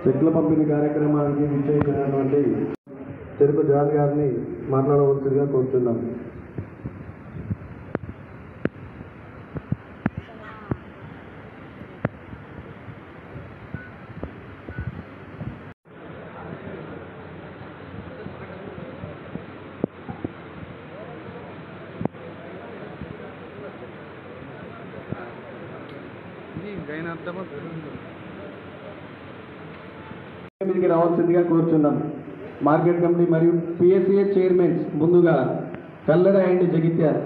చెట్ల పంపిణీ కార్యక్రమానికి నిశ్చయించినటువంటి చెరుకు జాన్ గారిని మాట్లాడవలసిందిగా కోరుతున్నాం. మీదికి రావాల్సిందిగా కోరుచున్నాం. మార్కెట్ కమిటీ మరియు పిఎస్సిఏ చైర్మన్స్ ముందుగా కల్లెర అండ్ జగిత్యాల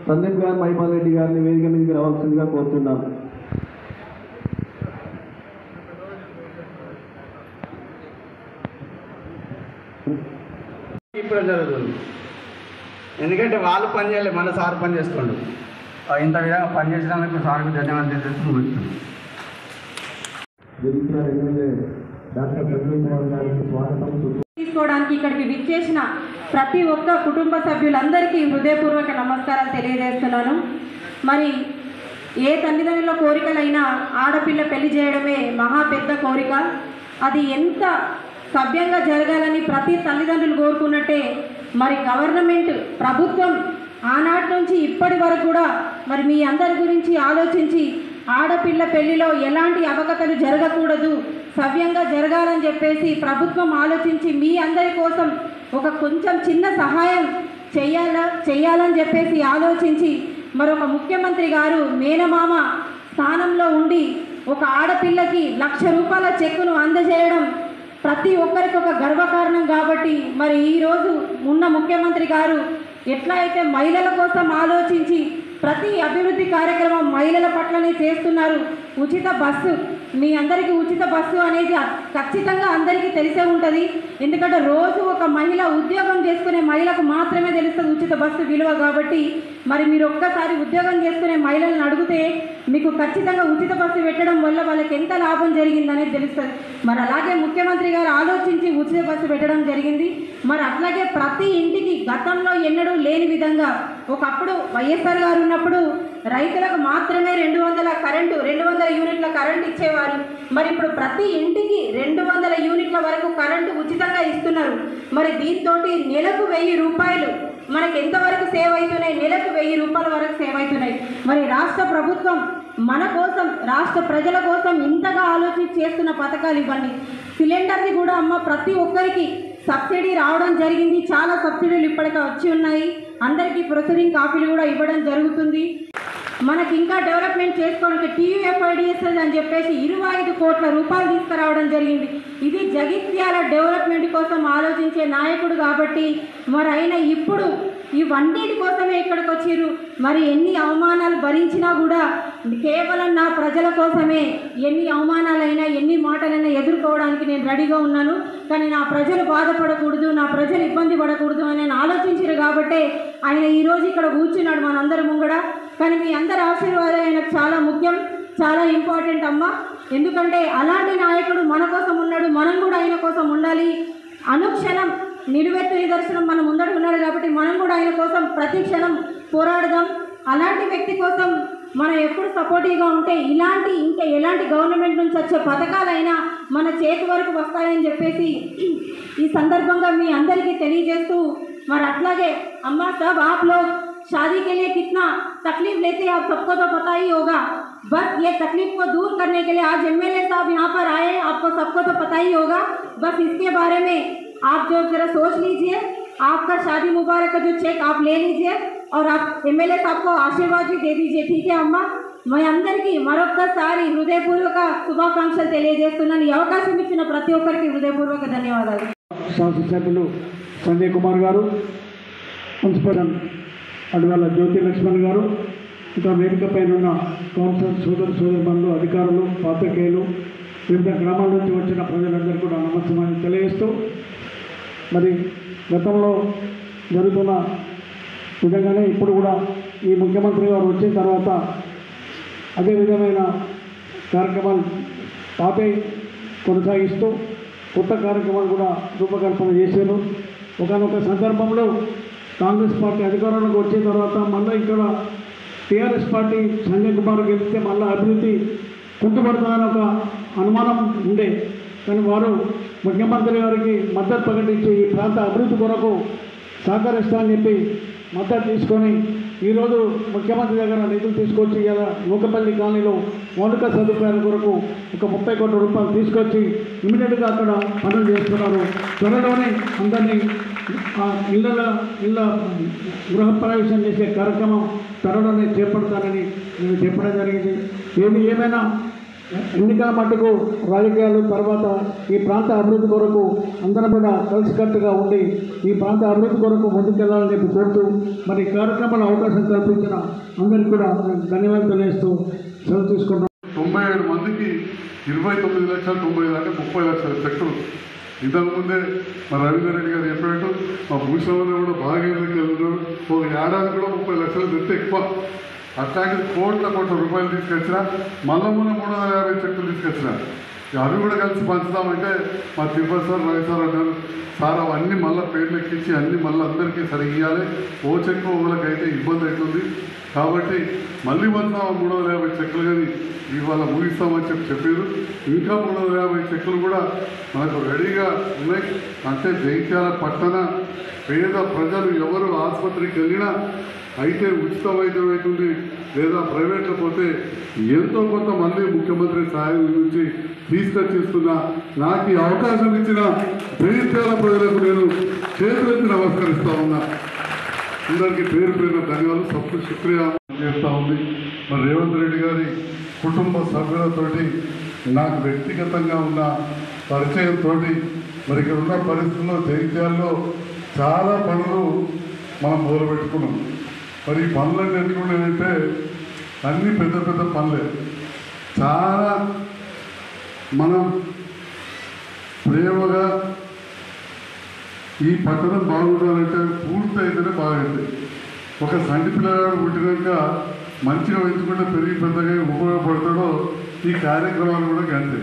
సందీప్ గారు, మహిపాల్ రెడ్డి గారిని వేదిక మీదకి రావాల్సిందిగా కోరుతున్నాం. ఇప్పుడు జరుగుతుంది, ఎందుకంటే వాళ్ళు పని చేయలేదు, మన సార్ పని చేసుకోండి. ఇంత విధంగా పనిచేసినందుకు సార్కు ధన్యవాదాలు తెలుసుకుంటున్నాం. తీసుకోవడానికి ఇక్కడికి విచ్చేసిన ప్రతి ఒక్క కుటుంబ సభ్యులందరికీ హృదయపూర్వక నమస్కారాలు తెలియజేస్తున్నాను. మరి ఏ తల్లిదండ్రుల కోరికలైనా ఆడపిల్ల పెళ్లి చేయడమే మహా పెద్ద కోరిక. అది ఎంత సభ్యంగా జరగాలని ప్రతి తల్లిదండ్రులు కోరుకున్నట్టే మరి గవర్నమెంట్ ప్రభుత్వం ఆనాటి నుంచి ఇప్పటి వరకు కూడా మరి మీ అందరి గురించి ఆలోచించి ఆడపిల్ల పెళ్లిలో ఎలాంటి అవకతలు జరగకూడదు, సవ్యంగా జరగాలని చెప్పేసి ప్రభుత్వం ఆలోచించి మీ అందరి కోసం ఒక కొంచెం చిన్న సహాయం చేయాలని చెప్పేసి ఆలోచించి మరొక ముఖ్యమంత్రి గారు మేనమామ స్థానంలో ఉండి ఒక ఆడపిల్లకి 1,00,000 రూపాయల చెక్కును అందజేయడం ప్రతి ఒక్కరికి ఒక గర్వకారణం. కాబట్టి మరి ఈరోజు ఉన్న ముఖ్యమంత్రి గారు ఎట్లా అయితే మహిళల కోసం ఆలోచించి ప్రతి అభివృద్ధి కార్యక్రమం మహిళల పట్లనే చేస్తున్నారు. ఉచిత బస్సు, మీ అందరికీ ఉచిత బస్సు అనేది ఖచ్చితంగా అందరికీ తెలిసే ఉంటుంది. ఎందుకంటే రోజు ఒక మహిళ ఉద్యోగం చేసుకునే మహిళకు మాత్రమే తెలుస్తుంది ఉచిత బస్సు విలువ. కాబట్టి మరి మీరు ఒక్కసారి ఉద్యోగం చేసుకునే మహిళలను అడిగితే మీకు ఖచ్చితంగా ఉచిత బస్సు పెట్టడం వల్ల వాళ్ళకి ఎంత లాభం జరిగిందనేది తెలుస్తుంది. మరి అలాగే ముఖ్యమంత్రి గారు ఆలోచించి ఉచిత బస్సు పెట్టడం జరిగింది. మరి అట్లాగే ప్రతి ఇంటికి గతంలో ఎన్నడూ లేని విధంగా ఒకప్పుడు వైఎస్ఆర్ గారు ఉన్నప్పుడు రైతులకు మాత్రమే 200 యూనిట్ల కరెంట్ ఇచ్చేవారు. మరి ఇప్పుడు ప్రతి ఇంటికి 200 యూనిట్ల వరకు కరెంటు ఉచితంగా ఇస్తున్నారు. మరి దీంతో నెలకు 1,000 రూపాయలు మనకు ఎంతవరకు సేవ్ అవుతున్నాయి? నెలకు 1,000 రూపాయల వరకు సేవ్ అవుతున్నాయి. మరి రాష్ట్ర ప్రభుత్వం మన కోసం, రాష్ట్ర ప్రజల కోసం ఇంతగా ఆలోచించి చేస్తున్న పథకాలు ఇవన్నీ. సిలిండర్ని కూడా ప్రతి ఒక్కరికి సబ్సిడీ రావడం జరిగింది. చాలా సబ్సిడీలు ఇప్పటికే వచ్చి ఉన్నాయి. అందరికీ ప్రొసీడింగ్ కాపీలు కూడా ఇవ్వడం జరుగుతుంది. మనకి ఇంకా డెవలప్మెంట్ చేసుకోవడానికి TUFIDSS అని చెప్పేసి 25 కోట్ల రూపాయలు తీసుకురావడం జరిగింది. ఇది జగిత్యాల డెవలప్మెంట్ కోసం ఆలోచించే నాయకుడు కాబట్టి మరి ఆయన ఇప్పుడు ఇవన్నిటి కోసమే ఇక్కడికి వచ్చిర్రు. మరి ఎన్ని అవమానాలు భరించినా కూడా కేవలం నా ప్రజల కోసమే, ఎన్ని అవమానాలైనా ఎన్ని మాటలైనా ఎదుర్కోవడానికి నేను రెడీగా ఉన్నాను. కానీ నా ప్రజలు బాధపడకూడదు, నా ప్రజలు ఇబ్బంది పడకూడదు అని నేను ఆలోచించారు కాబట్టి ఆయన ఈరోజు ఇక్కడ కూర్చున్నాడు మనందరి ముంగడ. కానీ మీ అందరి ఆశీర్వాదం ఆయనకు చాలా ముఖ్యం, చాలా ఇంపార్టెంట్ అమ్మ. ఎందుకంటే అలాంటి నాయకుడు మన కోసం ఉన్నాడు, మనం కూడా ఆయన కోసం ఉండాలి. అనుక్షణం నిలువెత్తు నిదర్శనం మన ముందర ఉన్నాడు కాబట్టి మనం కూడా ఆయన కోసం ప్రతి క్షణం పోరాడదాం. అలాంటి వ్యక్తి కోసం మనం ఎప్పుడు సపోర్టివ్గా ఉంటే ఇంకా ఎలాంటి గవర్నమెంట్ నుంచి వచ్చే పథకాలైనా మన చేతి వరకు వస్తాయని చెప్పేసి ఈ సందర్భంగా మీ అందరికీ తెలియజేస్తూ మరి అట్లాగే అమ్మ सब आप लोग शादी के लिए कितना तकलीफ लेते हैं आप सबको तो पता ही होगा. बस ये तकलीफ को दूर करने के लिए आज MLA साहब यहाँ पर आए, आपको सबको तो पता ही होगा. बस इसके बारे में आप जो जरा सोच लीजिए. आपका शादी मुबारक का जो चेक आप ले लीजिए और आप MLA साहब को आशीर्वाद भी दे दीजिए. ठीक है अम्मा? मैं అందరికీ మరొక్కసారి హృదయపూర్వక శుభాకాంక్షలు తెలియజేస్తున్నాను. ఈ అవకాశం ఇచ్చిన ప్రతి ఒక్కరికి హృదయపూర్వక ధన్యవాదాలు. శాసనసభ్యులు సంజయ్ కుమార్ గారు, మున్సిపల్ అడవాల జ్యోతి లక్ష్మణ్ గారు, ఇంకా వేదిక పైన ఉన్న కౌన్సిల్ సోదరులు, అధికారులు, పాత్రికేయులు, వివిధ గ్రామాల నుంచి వచ్చిన ప్రజలందరూ కూడా నమస్కారం తెలియజేస్తూ మరి గతంలో జరుగుతున్న విధంగానే ఇప్పుడు కూడా ఈ ముఖ్యమంత్రి గారు వచ్చిన తర్వాత అదే విధమైన కార్యక్రమాలు పాపే కొనసాగిస్తూ కొత్త కార్యక్రమాలు కూడా రూపకల్పన చేశారు. ఒకనొక సందర్భంలో కాంగ్రెస్ పార్టీ అధికారంలోకి వచ్చిన తర్వాత మళ్ళీ ఇక్కడ టీఆర్ఎస్ పార్టీ సంజయ్ కుమార్ గెలిస్తే మళ్ళీ అభివృద్ధి కుంటుపడుతుందని ఒక అనుమానం ఉండే. కానీ వారు ముఖ్యమంత్రి గారికి మద్దతు ప్రకటించి ఈ ప్రాంత అభివృద్ధి కొరకు సహకరిస్తామని చెప్పి మద్దతు తీసుకొని ఈరోజు ముఖ్యమంత్రి దగ్గర నిధులు తీసుకొచ్చి ఇలా నూకపల్లి కాలనీలో మౌలిక సదుపాయాల కొరకు ఒక 30 కోట్ల రూపాయలు తీసుకొచ్చి ఇమీడియట్గా అక్కడ పనులు చేస్తున్నారు. త్వరలోనే అందరినీ ఇళ్ళ గృహప్రవేశం చేసే కార్యక్రమం త్వరలోనే చేపడతానని నేను చెప్పడం జరిగింది. ఏమైనా ఎన్నికల మట్టుకు రాజకీయాలు తర్వాత ఈ ప్రాంత అభివృద్ధి కొరకు అందరం కూడా కలిసికట్టుగా ఉండి ఈ ప్రాంత అభివృద్ధి కొరకు ముందుకెళ్లాలని చెప్పి కోరుతూ మరి కార్యక్రమాల అవకాశం కల్పించిన అందరికీ కూడా ధన్యవాదాలు తెలియజేస్తూ సెలవు తీసుకుంటాం. 97 మందికి 29 లక్షలు 90 అంటే 30 లక్షల చెక్కులు. ఇంతకుముందే మా రవీందర్ రెడ్డి గారు చెప్పినట్టు మా భూషణంలో కూడా బాగా వెళ్తున్నారు. ఒక ఏడాది కూడా 30 లక్షలు తెస్తే ఎక్కువ. అట్లాంటిది కోట్ల రూపాయలు తీసుకొచ్చిన మళ్ళీ 350 చెక్కులు తీసుకొచ్చిన. అవి కూడా కలిసి పంచుదామంటే మా తిరుపతి సార్ రవి సార్ అన్నారు, సార్ అవన్నీ మళ్ళీ పేర్లు ఎక్కించి అన్నీ మళ్ళీ అందరికీ సరిగ్గియాలి, ఓ చెక్కు ఒకరికైతే ఇబ్బంది అవుతుంది కాబట్టి మళ్ళీ పంచుదాం 350 చెక్కులు కానీ ఇవాళ ముగిస్తామని చెప్పారు. ఇంకా 350 చెక్కులు కూడా మనకు రెడీగా ఉన్నాయి. అంటే జగిత్యాల పట్టణ పేద ప్రజలు ఎవరు ఆసుపత్రికి వెళ్ళినా అయితే ఉచిత వైద్యం అవుతుంది, లేదా ప్రైవేట్లో పోతే ఎంతో కొంత మళ్ళీ ముఖ్యమంత్రి సహాయం నుంచి తీసుకొచ్చిస్తున్నా. నాకు ఈ అవకాశం ఇచ్చిన జగిత్యాల ప్రజలకు నేను చేతులెత్తి నమస్కరిస్తా ఉన్నా. అందరికీ పేరు ధన్యవాదాలు. సబ్బు శుక్రియా చేస్తూ ఉంది. మరి రేవంత్ రెడ్డి గారి కుటుంబ సభ్యులతోటి నాకు వ్యక్తిగతంగా ఉన్న పరిచయంతో మరి ఇక్కడ ఉన్న పరిస్థితుల్లో జగిత్యాల్లో చాలా పనులు మనం మొదలుపెట్టుకున్నాం. మరి ఈ పనులన్నీ ఎట్టుకునేదంటే అన్నీ పెద్ద పెద్ద పనులే. చాలా మనం ప్రేమగా ఈ పట్టణం బాగుండాలంటే పూర్తి అయితేనే బాగుంటుంది. ఒక సంటి పిల్లగాడు పుట్టినాక మంచిగా పెంచుకుంటే పెరిగి పెద్దగా ఉపయోగపడతాడో ఈ కార్యక్రమాలు కూడా అంతే.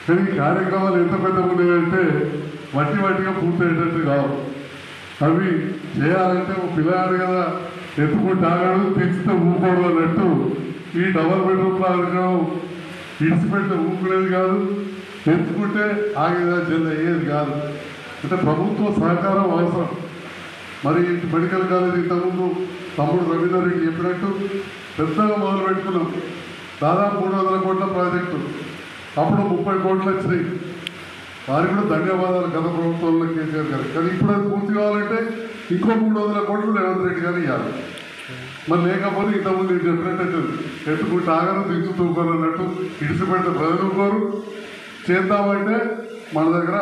కానీ ఈ కార్యక్రమాలు ఎంత పెద్దగా ఉన్నాయంటే వాటిగా పూర్తయ్యేటట్టు కావు. అవి చేయాలంటే ఒక పిల్లగాడు కదా ఎత్తుకుంటే ఆగాడు, తెచ్చితే ఊపుకోవడం అన్నట్టు ఈ డబల్ బెడ్రూమ్ కార్యక్రమం ఇడిచిపెడితే ఊపుకునేది కాదు, తెచ్చుకుంటే ఆగేదా జల్ది అయ్యేది కాదు. అంటే ప్రభుత్వ సహకారం అవసరం. మరి మెడికల్ కాలేజ్ ఇంతకుముందు తమ్ముడు రవీందర్ రెడ్డి చెప్పినట్టు పెద్దగా మొదలు పెట్టుకున్నాం. దాదాపు 300 కోట్ల ప్రాజెక్టు, అప్పుడు 30 కోట్లు వచ్చినాయి. వారికి కూడా ధన్యవాదాలు గత ప్రభుత్వంలో కేసీఆర్ గారు. కానీ ఇప్పుడు అది పూర్తి కావాలంటే ఇంకో 300 కోట్లు రేవంత్ రెడ్డి గారు ఇవ్వాలి. మరి లేకపోతే ఇంతకుముందు నేను చెప్పినట్టు ఎత్తుకుంటే ఆగను దించు తూకోరు అన్నట్టు ఇడిచిపెడితే ప్రజలు కోరు. చేద్దామంటే మన దగ్గర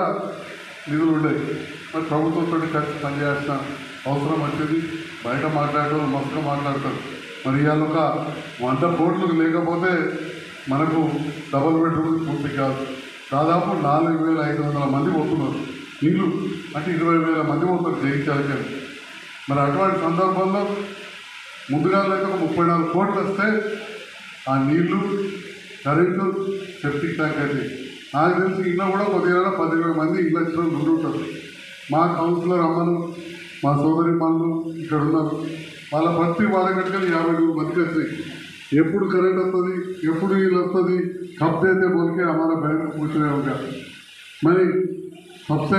నిధులు ఉండేవి. మరి ప్రభుత్వంతో కలిసి పనిచేయాల్సిన అవసరం వచ్చింది. బయట మాట్లాడటం మస్తుగా మాట్లాడతారు. మరి ఇవాళ ఒక 100 కోట్లు లేకపోతే మనకు డబల్ బెడ్రూమ్ పూర్తి కాదు. దాదాపు 4,500 మంది పోతున్నారు నీళ్ళు, అంటే 20,000 మంది పోతారు జయించాలి. మరి అటువంటి సందర్భంలో ముందుగా అయితే ఒక 34 కోట్లు వస్తే ఆ నీళ్లు, కరెంటు, సెప్టిక్ ట్యాంక్ అయితే నాకు తెలిసి ఇళ్ళ కూడా కొద్దిగా 10,000 మంది ఇళ్ళ వచ్చిన ముందు ఉంటారు. మా కౌన్సిలర్ అమ్మలు, మా సోదరి పనులు ఇక్కడ ఉన్నారు. వాళ్ళ ప్రతి వాళ్ళ కట్టుకొని 53 మందికి వచ్చాయి. ఎప్పుడు కరెంట్ వస్తుంది, ఎప్పుడు నీళ్ళు వస్తుంది, कब देते बोल के हमारा बहन को पूछ रहे होगा। मैं सबसे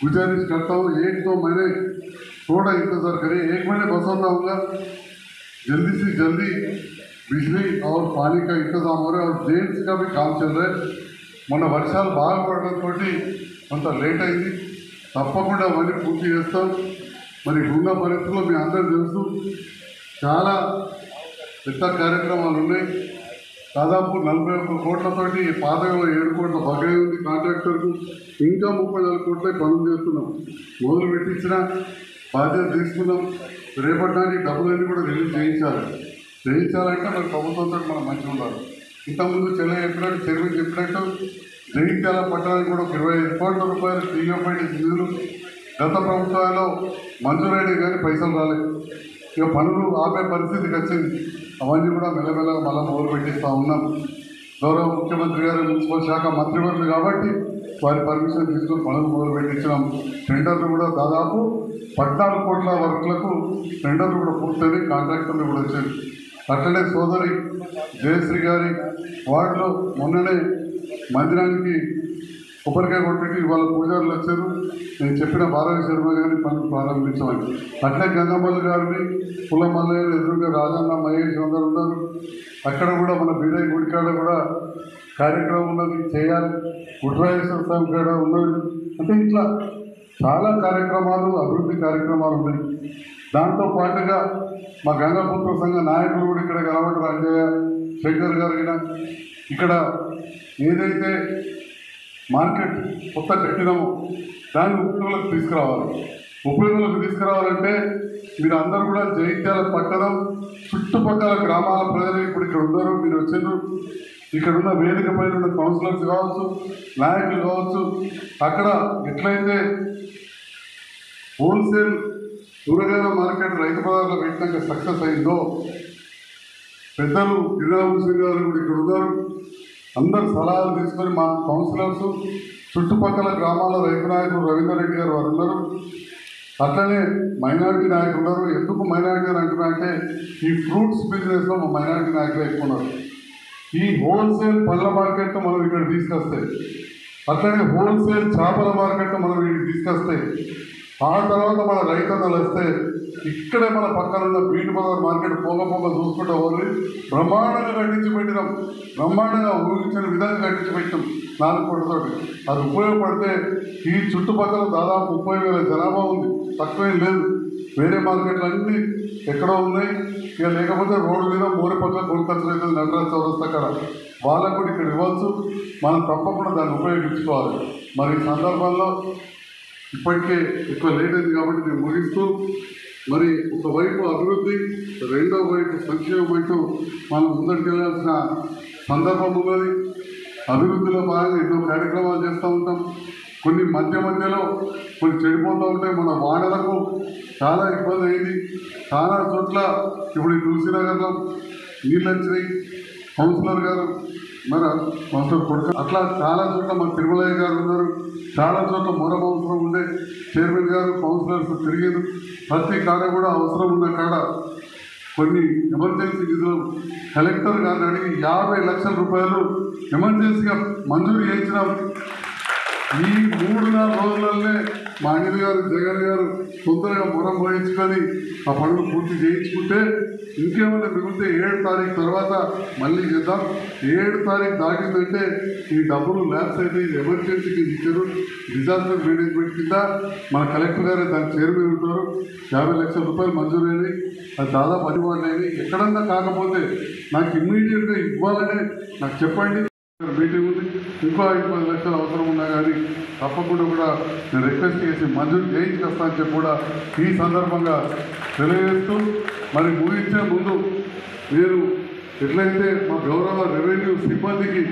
गुजारिश करता हूँ 1-2 महीने थोड़ा इंतज़ार करें। 1 महीने बसाता हूँगा, जल्दी से जल्दी बिजली और पानी का इंतज़ाम हो रहा है और ड्रेन्स का भी काम चल रहा है। మొన్న వర్షాలు బాగా పడడంతో కొంత లేట్ అయింది. తప్పకుండా అవన్నీ పూర్తి చేస్తాం. మరి ఉన్న పరిస్థితుల్లో మీ అందరూ తెలుసు చాలా పెద్ద కార్యక్రమాలు ఉన్నాయి. దాదాపు 41 కోట్లతోటి పాతగా 7 కోట్ల బకాయి ఉంది కాంట్రాక్టర్కు. ఇంకా 34 కోట్ల పనులు చేస్తున్నాం. మొదలు పెట్టించిన బాధ్యత తీసుకున్నాం. రేపటి డబ్బులన్నీ కూడా రిలీజ్ చేయించాలంటే మరి ప్రభుత్వంతో మనం మంచిగా ఉండాలి. ఇంతకుముందు చెప్పినట్టు చైర్మన్ చెప్పినట్టు జగిత్యాల పట్టణానికి కూడా 25 కోట్ల రూపాయలు టీఎఫ్ఐడి నిధులు గత ప్రభుత్వాల్లో మంజూరైనవి కానీ పైసలు రాలేదు. ఇక పనులు ఆపే పరిస్థితికి వచ్చింది. అవన్నీ కూడా మెల్లమెల్లగా మళ్ళీ మొదలు పెట్టిస్తూ ఉన్నాం. గౌరవ ముఖ్యమంత్రి గారు మున్సిపల్ శాఖ మంత్రివర్యులు కాబట్టి వారి పర్మిషన్ తీసుకుని పనులు మొదలు పెట్టించినాం. టెండర్లు కూడా దాదాపు 14 కోట్ల వర్కులకు టెండర్లు కూడా పూర్తయి కాంట్రాక్టర్లు కూడా వచ్చాయి. అట్లనే సోదరి జయశ్రీ గారి వార్డులో మొన్ననే మందిరానికి కొబ్బరికాయ కొట్టి వాళ్ళ పూజారులు వచ్చారు. నేను చెప్పిన భారవి శర్మ గారిని పనులు ప్రారంభించామని. అట్లే గంగమ్మల్లి గారిని పుల్లమల్లయ్య ఎదురుగా రాజన్న మహేష్ అందరూ ఉన్నారు. అక్కడ కూడా మన బీడై గుడికాడ కూడా కార్యక్రమం ఉన్నది, చేయాలి. గుట్రాయేశ్వర స్వామి కాడ ఉన్నది. అంటే ఇట్లా చాలా కార్యక్రమాలు, అభివృద్ధి కార్యక్రమాలు ఉన్నాయి. దాంతో పాటుగా మా గంగాపుత్ర సంఘ నాయకులు కూడా ఇక్కడ కలవడం అంజయ్య శేఖర్ గారు ఇక్కడ ఏదైతే మార్కెట్ కొత్త కట్టినామో దాన్ని ఉపయోగంలోకి తీసుకురావాలి. ఉపయోగంలోకి తీసుకురావాలంటే మీరు అందరూ కూడా జైత్యాల పట్టణం చుట్టుపక్కల గ్రామాల ప్రజలు ఇప్పుడు ఇక్కడ ఉన్నారు. మీరు వచ్చిండ్రు. ఇక్కడ ఉన్న వేదిక పైన ఉన్న కౌన్సిలర్స్ కావచ్చు, నాయకులు కావచ్చు, అక్కడ ఎట్లయితే హోల్సేల్ కూరగాయల మార్కెట్ రైతు బజార్లో పెట్టినాక సక్సెస్ అయిందో, పెద్దలు గిరిరామకృష్ణ గారు కూడా ఇక్కడ ఉన్నారు. అందరు సలహాలు తీసుకొని మా కౌన్సిలర్స్, చుట్టుపక్కల గ్రామాల రైతు నాయకులు రవీందర్ రెడ్డి గారు వారు ఉన్నారు. అట్లనే మైనారిటీ నాయకులు ఉన్నారు. ఎందుకు మైనారిటీ అంటున్నా అంటే ఈ ఫ్రూట్స్ బిజినెస్లో మా మైనారిటీ నాయకులు ఎక్కువ ఉన్నారు. ఈ హోల్సేల్ పళ్ళ మార్కెట్ మనం ఇక్కడ తీసుకొస్తాయి. అట్లనే హోల్సేల్ చేపల మార్కెట్ మనం వీటికి తీసుకొస్తాయి. ఆ తర్వాత మన రైతన్నలు వస్తే ఇక్కడే మన పక్కన ఉన్న బీట్ బజార్ మార్కెట్ పొగ చూసుకుంటూ పోయి బ్రహ్మాండంగా కట్టించి పెట్టినాం. బ్రహ్మాండంగా ఊహించిన విధంగా కట్టించి పెట్టాం 4 కోట్లతోటి. అది ఉపయోగపడితే ఈ చుట్టుపక్కల దాదాపు 30,000 జనాభా ఉంది, తక్కువేం లేదు. వేరే మార్కెట్లు అన్నీ ఎక్కడో ఉన్నాయి. ఇక లేకపోతే రోడ్డు మీద మూడు పక్కల కొనుకొచ్చు అవుతుంది నటరాజ్ చౌరస్తా అక్కడ. వాళ్ళకు కూడా ఇక్కడ ఇవ్వచ్చు. మనం తప్పకుండా దాన్ని ఉపయోగించుకోవాలి. మరి ఈ సందర్భంలో ఇప్పటికే ఎక్కువ లేట్ అయింది కాబట్టి నేను ముగిస్తూ, మరి ఒకవైపు అభివృద్ధి, రెండో వైపు సంక్షేమం అంటూ మనం ముందరికెళ్ళాల్సిన సందర్భం ఉన్నది. అభివృద్ధిలో భాగంగా ఎన్నో కార్యక్రమాలు చేస్తూ ఉంటాం. కొన్ని మధ్యలో కొన్ని చెడిపోతూ ఉంటాయి. మన వానలకు చాలా ఇబ్బంది అయింది. చాలా చోట్ల ఇప్పుడు ఈ తులసినగర్లో నీళ్ళు వచ్చినాయి. కౌన్సిలర్ గారు మరి కౌన్సిలర్ కొడుకు అట్లా చాలా చోట్ల మన తిరుమలయ్య గారు ఉన్నారు. చాలా చోట్ల మొరం అవసరం ఉండే చైర్మన్ గారు, కౌన్సిలర్స్ తిరిగారు. ప్రతి కాడ కూడా అవసరం ఉన్న కాడ కొన్ని ఎమర్జెన్సీ నిధులు కలెక్టర్ గారిని అడిగి 50 లక్షల రూపాయలు ఎమర్జెన్సీగా మంజూరు చేయించినాం. ఈ 3-4 రోజులనే మా అనిల్ గారు, జగన్ గారు తొందరగా మొరం పోయించుకొని ఆ పనులు పూర్తి చేయించుకుంటే ఇంకేమైనా మిగిలితే 7 తారీఖు తర్వాత మళ్ళీ చేద్దాం. 7 తారీఖు దాటిందంటే ఈ డబ్బులు ల్యాబ్స్ అయితే ఇది ఎమర్జెన్సీకి ఇచ్చారు. డిజాస్టర్ మేనేజ్మెంట్ కింద మన కలెక్టర్ గారే దానికి చైర్మన్ ఉంటారు. 50 లక్షల రూపాయలు మంజూరు అయినాయి. అది దాదాపు 10 వార్డులు అయినాయి. ఎక్కడన్నా కాకపోతే నాకు ఇమ్మీడియట్గా ఇవ్వాలనే నాకు చెప్పండి. మీటింగ్ ఉంది. ఇంకో 5-10 లక్షలు అవసరం ఉన్నా కానీ తప్పకుండా కూడా నేను రిక్వెస్ట్ చేసి మంజూరు చేయించుకొస్తా అని చెప్పి కూడా ఈ సందర్భంగా తెలియజేస్తూ, మరి ముగించే ముందు నేను ఎట్లయితే మా గౌరవ రెవెన్యూ సిబ్బందికి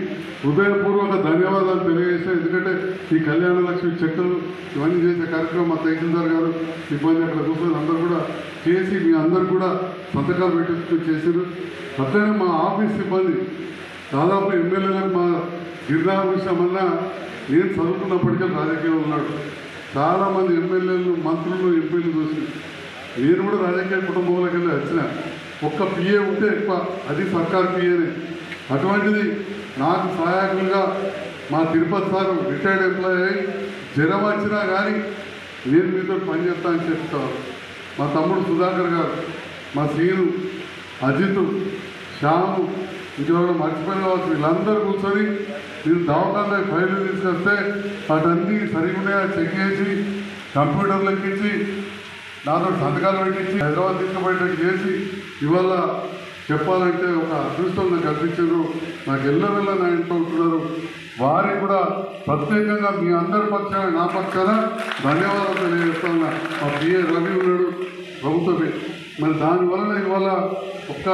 హృదయపూర్వక ధన్యవాదాలు తెలియజేస్తాను. ఎందుకంటే ఈ కళ్యాణ లక్ష్మి చెక్కులు ఇవన్నీ చేసే కార్యక్రమం మా తహసీల్దార్ గారు సిబ్బంది అక్కడ కూర్చొని అందరూ కూడా చేసి మీ అందరు కూడా సంతకాలు పెట్టించుకుని చేశారు. అట్లనే మా ఆఫీస్ సిబ్బంది దాదాపు ఎమ్మెల్యేలకు మా గిరిరామకృష్ణ వల్ల నేను చదువుకున్నప్పటికీ రాజకీయంలో ఉన్నాడు. చాలామంది ఎమ్మెల్యేలు, మంత్రులు, ఎంపీలు చూసి నేను కూడా రాజకీయ కుటుంబంలోకి వెళ్ళి వచ్చిన. ఒక్క పిఏ ఉంటే ఎక్కువ, అది సర్కార్ పిఏనే. అటువంటిది నాకు సహాయకులుగా మా తిరుపతి సారు రిటైర్డ్ ఎంప్లాయీ అయి జ్వరం వచ్చినా కానీ నేను మీతో పనిచేస్తా అని చెప్తాను. మా తమ్ముడు సుధాకర్ గారు, మా సీను అజిత్, శ్యాము, ఇంకెవరైనా మర్చిపోయిన కావచ్చు, వీళ్ళందరూ కూర్చొని మీరు దవాఖాన ఫైళ్ళు తీసుకొస్తే వాటన్నీ సరిగ్గా చెక్ చేసి కంప్యూటర్లు ఎక్కించి నాతో సంతకాలు పెట్టించి హైదరాబాద్ తీసుకుపోయేటట్టు చేసి ఇవాళ చెప్పాలంటే ఒక అదృష్టం నాకు కల్పించారు. నాకు ఎల్లవెల్ల నా ఇంట్లో ఉంటున్నారు. వారికి కూడా ప్రత్యేకంగా మీ అందరి పక్షాన, నా పక్షాన ధన్యవాదాలు తెలియజేస్తున్నా. మా పిఏ రవి ఉన్నాడు ప్రభుత్వమే. మరి దానివల్ల ఇవాళ ఒక్క